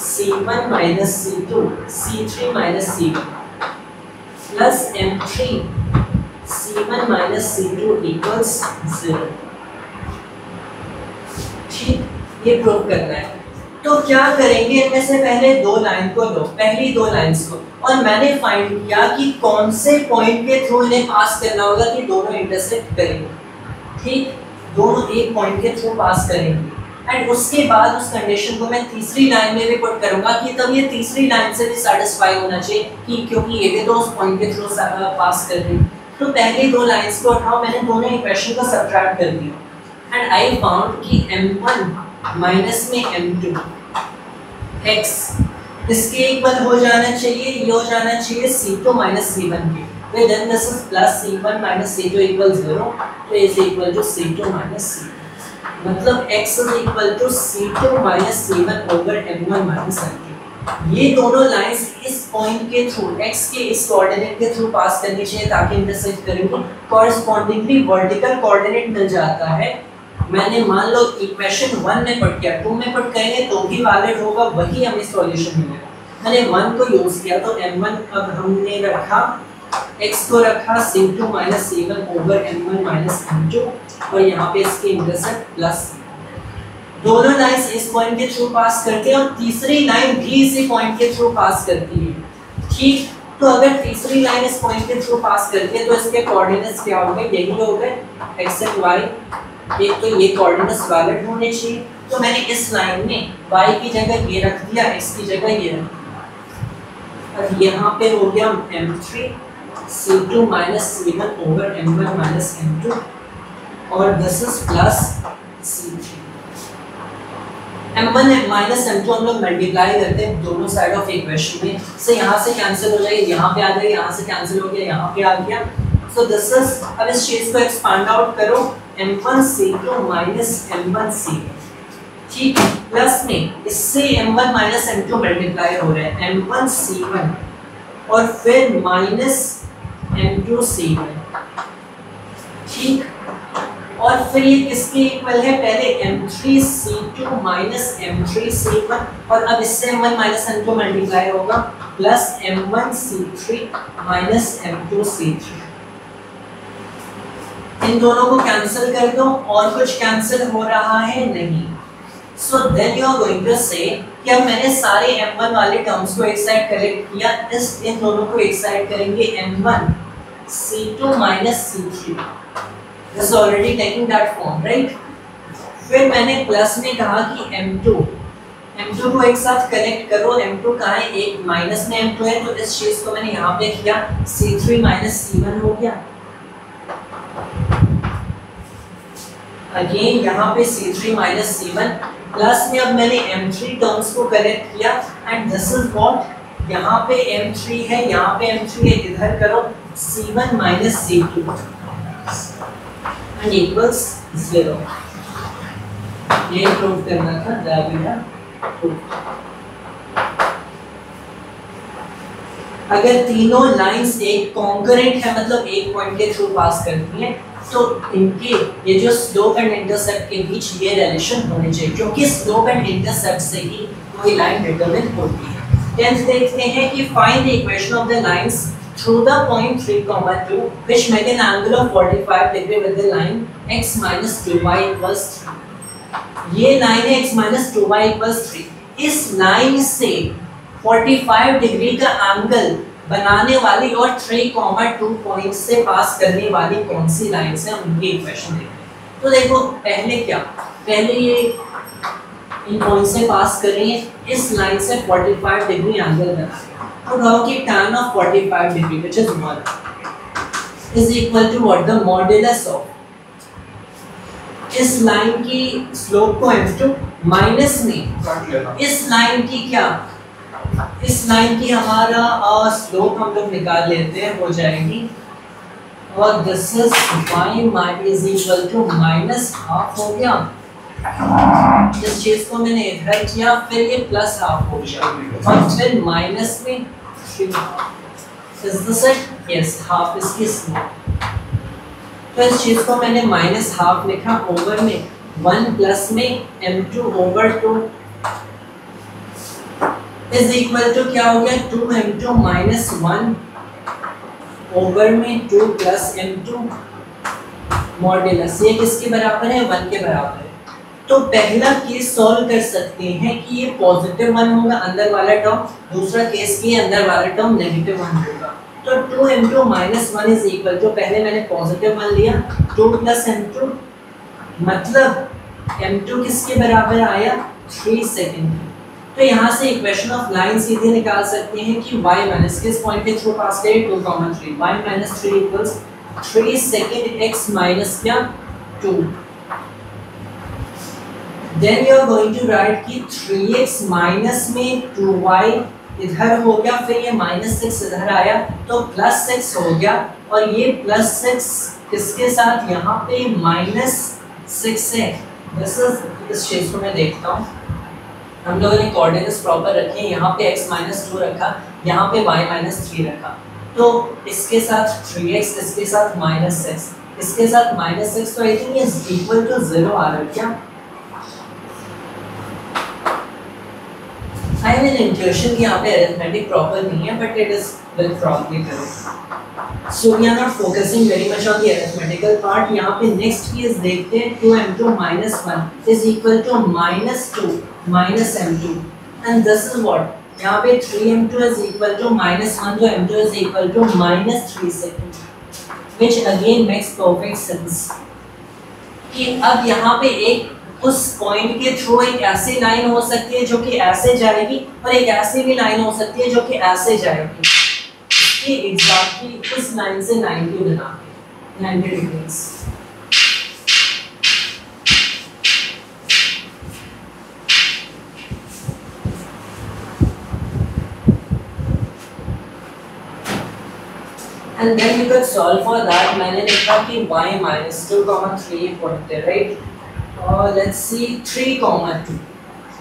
S1: c1 minus c2 c3 minus c1 plus m3 c1 minus c2 equals 0। ठीक, ये प्रूव करना है। तो क्या करेंगे, इनमें से पहले दो लाइन को लो, पहली दो लाइंस को, और मैंने फाइंड किया कि कौन से पॉइंट के थ्रू इन्हें पास करना होगा कि दोनों इंटरसेक्ट करेंगे। ठीक, दोनों एक पॉइंट के थ्रू पास करेंगे। एंड उसके बाद उस कंडीशन को मैं तीसरी लाइन में भी पुट करूंगा कि तब ये तीसरी लाइन से भी सेटिस्फाई होना चाहिए कि क्योंकि ये भी तो उस पॉइंट के थ्रू पास कर रही है। तो पहली दो लाइंस को उठाओ, मैंने दोनों इक्वेशन को सब्ट्रैक्ट कर दिया एंड आई फाउंड कि m1 माइनस में m2 x इसके इक्वल हो जाना चाहिए, ये हो जाना चाहिए c2 माइनस c1 के। फिर then this is plus c1 minus c2 equal 0, तो is equal to c2 minus c2, मतलब x is equal to c2 minus c1 over m1 minus m2। ये दोनों लाइंस इस पॉइंट के थ्रू x के इस कोऑर्डिनेट के थ्रू पास करनी चाहिए ताकि इंटरसेक्ट करेंगे। कॉरेस्पॉन्डिंगली वर्टिकल कोऑर्डिनेट मिल जाता है। मैंने मान लो इक्वेशन 1 में पुट किया, 2 में पुट करेंगे तो भी वैलिड होगा, वही हमें सॉल्यूशन मिलेगा। मैंने 1 को यूज किया तो m1 अब हमने रखा, x को रखा c2 minus c1 over m1 minus m2, और यहाँ पे इसके इंटरसेक्ट प्लस। दोनों लाइंस इस पॉइंट के थ्रू पास करते हैं और तीसरी लाइन भी इसी पॉइंट के थ्रू पास करती है। ठीक, तो अगर तीसरी लाइन इस पॉइंट के थ्रू पास करती है तो इसके कोऑर्डिनेट्स क्या होंगे? यही हो गए x एंड y। एक तो ये कोऑर्डिनेट्स वैलिड होने चाहिए, तो मैंने इस लाइन में y की जगह ये रख दिया, x की जगह ये रख दिया, और यहाँ पे हो गया m3 c2 minus c1 over m1 minus m2, और this is plus c3। m1 minus m2 हम लोग मल्टीप्लाई करते हैं दोनों साइड ऑफ इक्वेशन में, से यहाँ से कैंसिल हो जाएगी, यहाँ पे आ जाएगी, यहाँ से कैंसिल हो गया, यहाँ पे आ गया। सो दिस इज, अब इस चीज को एक्सपांड आउट करो, m1 c2 minus m1 c1। ठीक, प्लस में इससे m1 माइनस m2 मल्टीप्लाई हो रहा है, m1 c1 और फिर माइनस m2 c1। ठीक, और फिर ये किसके इक्वल है? पहले m3 c2 minus m3 c1, और अब इससे m1 माइनस m2 मल्टीप्लाई होगा, plus m1 c3 minus m2 c3। इन दोनों को कैंसिल कर दो, और कुछ कैंसिल हो रहा है? नहीं। So then you are going to say कि अब मैंने सारे m1 वाले टर्म्स को एक साइड कलेक्ट किया, इन दोनों को एक साइड करेंगे, m1 c2 minus c3 this is already taking that form, right? फिर मैंने प्लस में कहा कि m2 को एक साथ कनेक्ट करो। m2 कहाँ है, एक माइनस में m2 है, तो इस चीज को मैंने यहाँ पे किया, c3 माइनस c1 हो गया। अगेन यहाँ पे c3 माइनस c1 प्लस में अब मैंने m3 टर्म्स को कनेक्ट किया एंड दिस इज व्हाट, यहाँ पे m3 है, यहाँ पे m3 है, इधर करो c1 minus c2 and equals 0। ये प्रूव करना था, अगर तीनों लाइंस एक कॉन्करेंट है, मतलब एक पॉइंट के थ्रू पास करती हैं, तो इनके ये जो स्लोप एंड इंटरसेप्ट के बीच ये रिलेशन होने चाहिए, क्योंकि स्लोप एंड इंटरसेप्ट से ही कोई लाइन डिटरमिन होती है। 10th देखते हैं कि find the equation of the lines through the point 3, 2 which make an angle of 45 degree with the line x minus 2y equals 3। ये लाइन है x minus 2y equals 3। इस लाइन से 45 degree का एंगल बनाने वाली और 3, 2 पॉइंट से पास करने वाली कौन सी लाइन से हम उनकी इक्वेशन देखते हैं। तो देखो पहले क्या, पहले ये इन पॉइंट से पास कर रही है, इस लाइन से 45 डिग्री एंगल बना है, तो कहो कि tan of 45 degree which is 1 is equal to what, the modulus of इस लाइन की स्लोप को m2 माइनस में इस लाइन की क्या, इस लाइन की हमारा स्लोप हम लोग निकाल लेते हैं, हो जाएगी और this is y is equal to minus half हो गया। इस चीज को मैंने इधर किया, फिर ये प्लस हाफ हो गया और फिर माइनस में 3 is this it, yes half इसकी स्लोप। तो इस चीज को मैंने माइनस हाफ लिखा, ओवर में 1 प्लस में m2 over 2 is equal to क्या हो गया, 2m2 माइनस 1 ओवर में 2 प्लस m2 मॉड्यूलस, ये किसके बराबर है, 1 के बराबर है। तो पहला केस सॉल्व कर सकते हैं कि ये पॉजिटिव 1 होगा अंदर वाला टर्म, दूसरा केस की अंदर वाला टर्म नेगेटिव 1 होगा। तो 2m2 minus 1 is equal to, पहले मैंने पॉजिटिव 1 लिया, 2 प्लस m2 मतलब m2 किसके बराबर आया, 3 सेकंड। तो यहाँ से इक्वेशन ऑफ लाइन सीधे निकाल सकते हैं कि y माइनस किस पॉइंट के थ्रू पास करें, 2, 3, y minus 3 equals 3 second x minus क्या 2। Then you are going to write कि 3x माइनस में 2y इधर हो गया, फिर ये माइनस 6 इधर आया तो प्लस 6 हो गया, और ये प्लस 6 इसके साथ यहाँ पे माइनस 6 है। इस चीज को मैं देखता हूँ, हम लोगों ने कोऑर्डिनेट्स प्रॉपर रखे, यहाँ पे x माइनस 2 रखा, यहाँ पे y माइनस 3 रखा, तो इसके साथ 3x, इसके साथ माइनस 6, इसके साथ माइनस 6, तो आई थिंक ये इक्वल टू 0 आ रहा है क्या। I have an intuition कि यहाँ पे arithmetic proper नहीं है, but it is will probably correct. So we are not focusing very much on the arithmetical part. यहाँ पे next case देखते हैं, 2m2 minus 1 is equal to minus 2 minus m2, and this is what, यहाँ पे 3m2 is equal to minus 1, तो m2 is equal to minus 3 second, which again makes perfect sense कि अब यहाँ पे एक उस पॉइंट के थ्रू एक ऐसी लाइन हो सकती है जो कि ऐसे जाएगी, और एक ऐसी भी लाइन हो सकती है जो कि ऐसे जाएगी, कि एग्जैक्टली उस लाइन से 90 बना 90 degrees. And then you could solve for that। मैंने लिखा कि y minus 2, 3 पॉइंट है, right. Let's see 3, 2,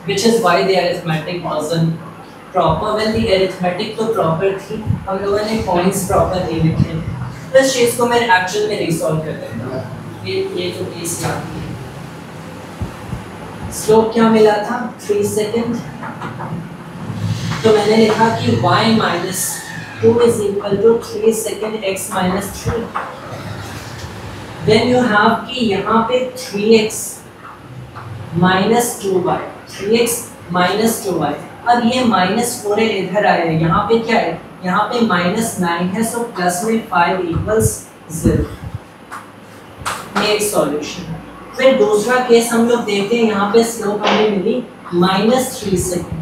S1: which is why the arithmetic wasn't proper। Well, the arithmetic तो proper थी, हम लोगों ने points proper नहीं लिखे, तो इस चीज़ को मैं actual में resolve कर देता हूँ। ये जो केस याद है, स्लोप क्या मिला था 3 सेकंड, तो मैंने लिखा कि y minus 2 is equal to 3 second x minus 3। Then you have कि यहाँ पे 3x minus 2y, 3x minus 2y, अब ये minus 4 इधर आया है, यहाँ पे क्या है, यहाँ पे minus 9 है, सो प्लस में 5 equals 0। ये एक सॉल्यूशन है। फिर दूसरा केस हम लोग देखते हैं, यहाँ पे स्लोप हमें मिली -3 सेकेंड।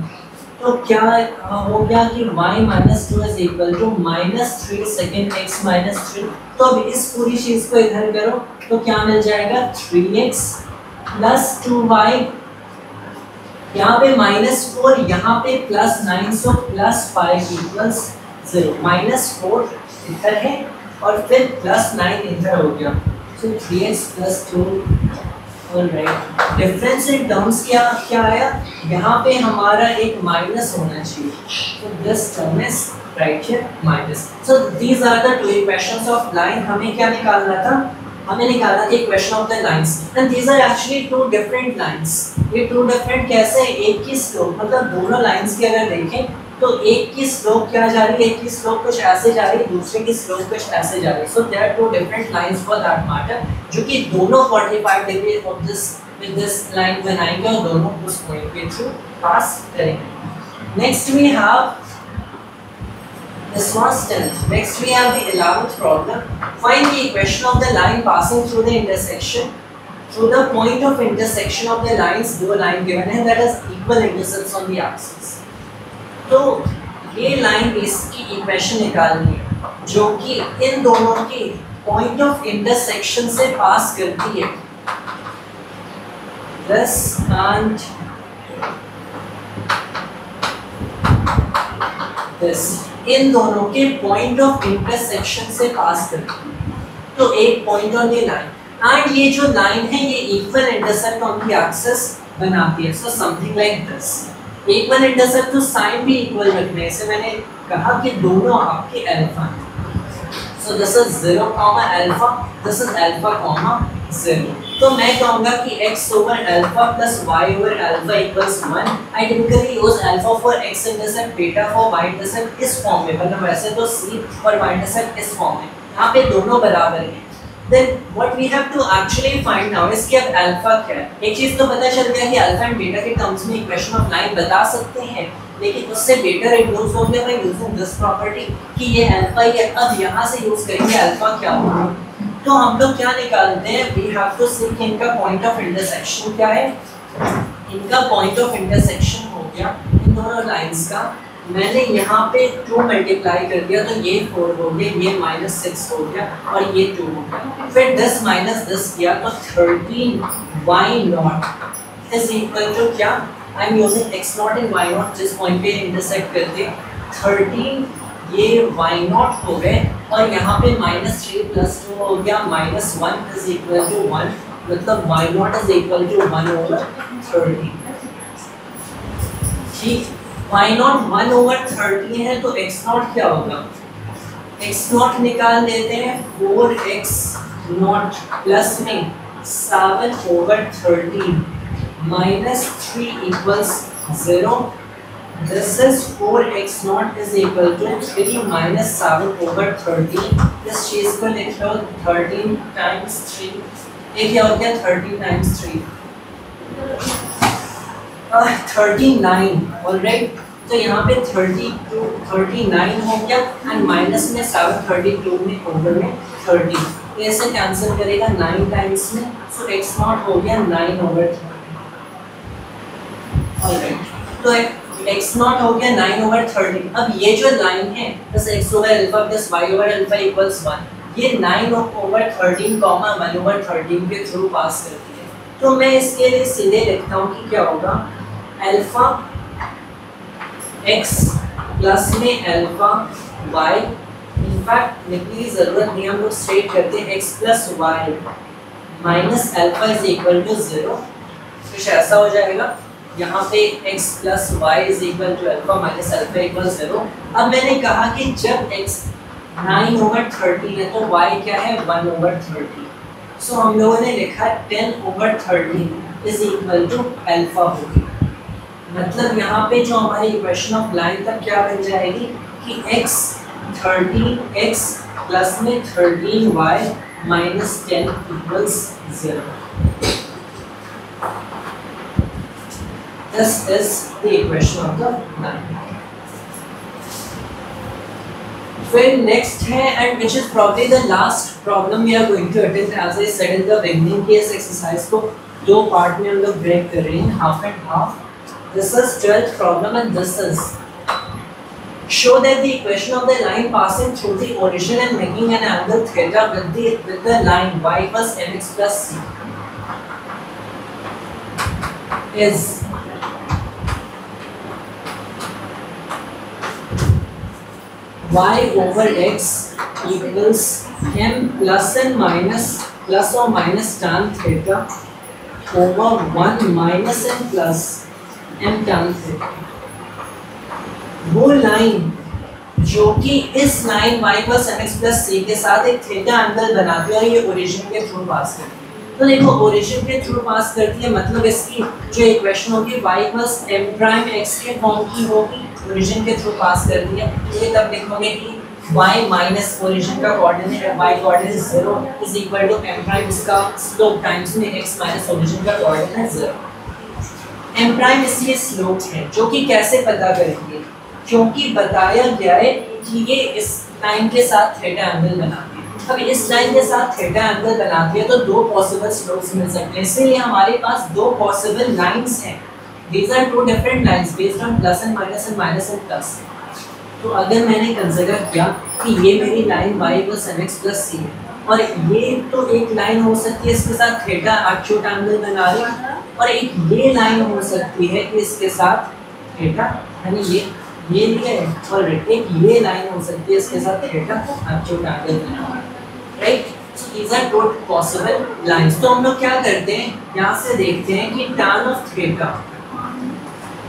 S1: तो क्या हो गया कि y - 2 is equal to -3 second x - 3। तो अब इस पूरी चीज को इधर करो तो क्या मिल जाएगा 3x + 2y, यहाँ पे -4, यहाँ पे +9, सो +5 = 0। -4 इधर है और फिर +9 इधर हो गया, so 3x + 2। Alright, difference in terms क्या आया, यहाँ पे हमारा एक माइनस होना चाहिए, so this term is right here minus। so these are the two equations of line। हमें क्या निकालना था, हमें निकालना था equation of the lines, and these are actually two different lines। ये two different कैसे, एक की स्लोप, मतलब दोनों लाइंस की अगर देखें तो एक की स्लोप क्या जा रही है, एक की स्लोप कुछ ऐसे जा रही है, दूसरे की स्लोप कुछ ऐसे जा रही है। So there are two different lines for that matter, जो कि दोनों 45 degree of this with this line बनाएंगे और दोनों उस पॉइंट के थ्रू पास करेंगे। Next we have this was 10th। next we have the 11th problem। find the equation of the line passing through the intersection, through the point of intersection of the lines, दो line given है that is equal intercepts on the axis। तो ये line इसकी equation निकालनी है जो कि इन दोनों की पॉइंट ऑफ इंटरसेक्शन से पास करती है, this and this, इन दोनों के पॉइंट ऑफ इंटरसेक्शन से पास करती है। तो एक पॉइंट ऑन ये लाइन, एंड ये जो लाइन है ये equal intercept on the axis बनाती है, so something like this. Equal intercept तो साइन भी इक्वल रखने से मैंने कहा कि दोनों आपके अल्फा हैं। So this is 0, alpha, this is alpha, 0। तो मैं कहूंगा कि x over alpha plus y over alpha equals 1। I typically use alpha for x intercept, beta for y intercept इस फॉर्म में, मतलब वैसे तो c और y intercept इस फॉर्म में, यहाँ पे दोनों बराबर हैं। Then what we have to actually find now is कि अब अल्फा क्या है। एक चीज तो पता चल गया कि अल्फा एंड बीटा के टर्म्स में इक्वेशन ऑफ लाइन बता सकते हैं, लेकिन उससे बेटर इंट्रोड्यूस हो गया बाय यूजिंग दिस प्रॉपर्टी कि ये अल्फा ही है। अब यहाँ से यूज करेंगे अल्फा क्या होगा, तो हम लोग क्या निकालते हैं, वी हैव टू सी कि इनका पॉइंट ऑफ इंटरसेक्शन क्या है। इनका पॉइंट ऑफ इंटरसेक्शन हो गया इन दोनों लाइंस का, मैंने यहाँ पे 2 मल्टीप्लाई कर दिया तो ये 4 हो गया, ये -6 हो गया और ये 2 हो गया, फिर 10 - 10 किया तो 13y0 इज इक्वल टू क्या, I am using x0 and y0 जिस पॉइंट पे इंटरसेक्ट करते हैं, 13 ये y0 हो गए और यहाँ पे -3 + 2 हो गया, -1 इज इक्वल टू 1, मतलब y0 इज इक्वल टू 1/30। ठीक, y0 1/30 है तो x0 क्या होगा, x0 निकाल लेते हैं, 4x0 प्लस में 7/13 -3 = 0। This is 4x0 is equal to 3 - 7/13। इस चीज को लिख लो 13 × 3, ये क्या हो गया 30 × 3 39। ऑलराइट, तो यहाँ पे 32 39 हो गया एंड माइनस में 7 32 में ओवर में 30, तो ऐसे कैंसिल करेगा 9 टाइम्स में, सो x0 हो गया 9/30। ऑलराइट, तो x0 हो गया 9/30। अब ये जो लाइन है बस x over alpha plus y over alpha equals 1, ये 9/13 कॉमा 1/13 के थ्रू पास करती है। तो मैं इसके लिए सीधे लिखता हूँ कि क्या होगा, अल्फा x प्लस में अल्फा y, इनफैक्ट लिखने की जरूरत नहीं, हम लोग स्ट्रेट करते हैं x plus y minus alpha is equal to 0, कुछ ऐसा हो जाएगा। यहाँ पे x plus y is equal to alpha minus alpha equal 0। अब मैंने कहा कि जब x 9/30 है तो y क्या है 1/30, सो हम लोगों ने लिखा 10/30 इज इक्वल टू अल्फा होगी। मतलब यहाँ पे जो हमारी इक्वेशन ऑफ लाइन तक क्या बन जाएगी कि x 13x प्लस में 13y minus 10 equals 0। This is the equation of the line। फिर नेक्स्ट है and which is probably the last problem we are going to attend as I said in the beginning कि इस exercise को दो part में हम लोग break कर रहे हैं, half and half. This is 12th problem and this is show that the equation of the line passing through the origin and making an angle theta with the line y plus mx plus c is y over x equals m plus and minus plus or minus tan theta over 1 minus m plus m tan theta. वो line जो कि इस line y plus mx plus c के साथ एक theta angle बनाती है और ये ओरिजिन के थ्रू पास करती है. तो देखो ओरिजिन के थ्रू पास करती है मतलब इसकी जो इक्वेशन होगी y plus m prime x के फॉर्म की होगी, ओरिजिन के थ्रू पास करती है. ये तब लिखोगे कि y माइनस ओरिजिन का कोऑर्डिनेट है, y coordinate 0 is equal to m prime इसका स्लोप टाइम्स में x माइनस ओरिजिन का कोऑर्डिनेट 0. m प्राइम इसलिए स्लोप है जो कि कैसे पता करेंगे, क्योंकि बताया गया है कि ये इस लाइन के साथ थीटा एंगल बनाती है. अब इस लाइन के साथ थीटा एंगल बनाती है तो दो पॉसिबल स्लोप्स मिल सकते हैं, इसलिए हमारे पास दो पॉसिबल लाइंस हैं. These are two different lines based on plus and minus and plus. तो अगर मैंने कंसीडर किया कि ये मेरी line y plus mx plus c है और ये तो एक लाइन हो सकती है इसके साथ थीटा एक्यूट एंगल बना रही है, और एक ये लाइन हो सकती है कि इसके साथ थीटा यानी ये लिए और एक ये लाइन हो सकती है इसके साथ थीटा एक्यूट एंगल बना रही है, right. So these are two possible lines. तो हम लोग क्या करते हैं, यहाँ से देखते हैं कि tan of theta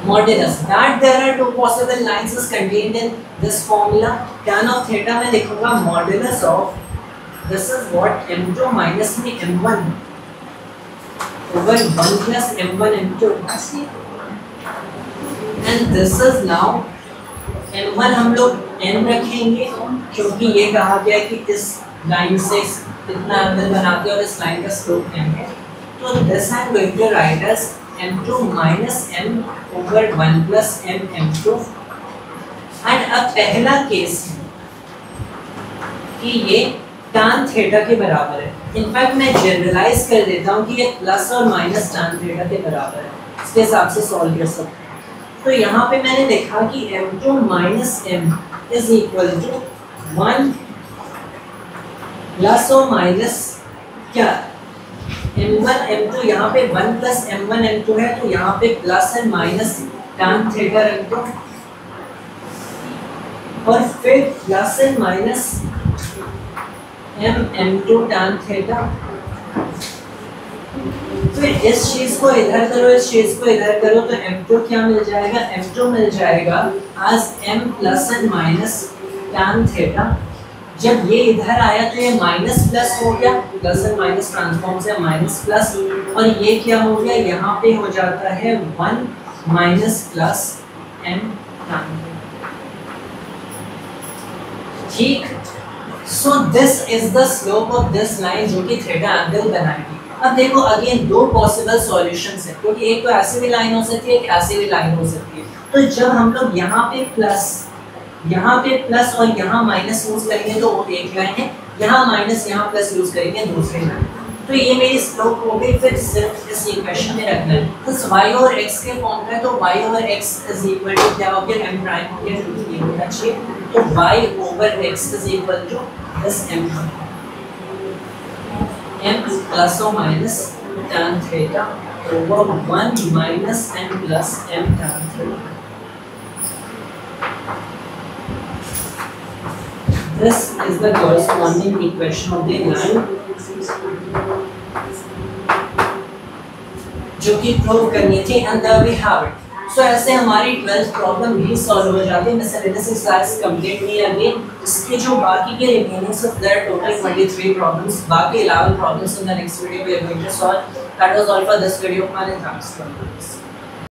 S1: modulus that there are two possible lines is contained in this formula. Tan of theta में लिखूंगा modulus of this is what m2 minus में m1 over 1 plus m1 m2 and this is now m1 हम लोग m रखेंगे क्योंकि ये कहा गया है कि इस लाइन से इतना एंगल बनाते हैं और इस लाइन का स्लोप m है. तो this I am going to write as m2 minus m over 1 plus m m2. And अब पहला केस कि ये tan थीटा के बराबर है. इनफैक्ट मैं जनरलाइज कर देता हूँ कि ये प्लस और माइनस tan थीटा के बराबर है, इसके हिसाब से सॉल्व कर सकते हैं. तो यहाँ पे मैंने देखा कि m2 minus m is equal to 1 plus और माइनस क्या m1 m2, यहाँ पे 1 प्लस m1 m2 है तो यहाँ पे plus and minus tan theta रख दो और फिर plus and minus m2 tan theta. फिर इस चीज को इधर करो, इस चीज को इधर करो तो m2 क्या मिल जाएगा, m2 मिल जाएगा as m plus and minus tan theta. जब ये इधर आया तो ये माइनस प्लस हो गया, प्लस एंड माइनस ट्रांसफॉर्म से माइनस प्लस, और ये क्या हो गया यहाँ पे हो जाता है 1 माइनस प्लस m tan. ठीक. So this is the slope of this line जो कि थीटा एंगल बनाएगी. अब देखो अगेन दो पॉसिबल सॉल्यूशंस है क्योंकि एक तो ऐसी भी लाइन हो सकती है, एक ऐसी भी लाइन हो सकती है. तो जब हम लोग यहाँ पे प्लस और यहाँ माइनस यूज करेंगे तो वो एक लाइन है, यहाँ माइनस यहाँ प्लस यूज करेंगे दूसरी लाइन. तो ये मेरी स्लोप हो गई. फिर सिर्फ इस इक्वेशन में रखना है तो y और x के फॉर्म का है तो y over x is equal to क्या हो गया m प्राइम हो गया क्योंकि ये होना चाहिए. तो y over x is equal to this m plus or minus tan theta over 1 minus m plus m tan theta. This is the corresponding equation of the line जो कि प्रूव करनी थी and there we have it. So ऐसे हमारी 12th problem भी solve हो जाती है. मिसलेनियस एक्सरसाइज कंप्लीट नहीं अगेन. इसके जो बाकी के remainings of their total 23 problems, बाकी 11 problems in the next video we are going to solve. That was all for this video. My thanks for this.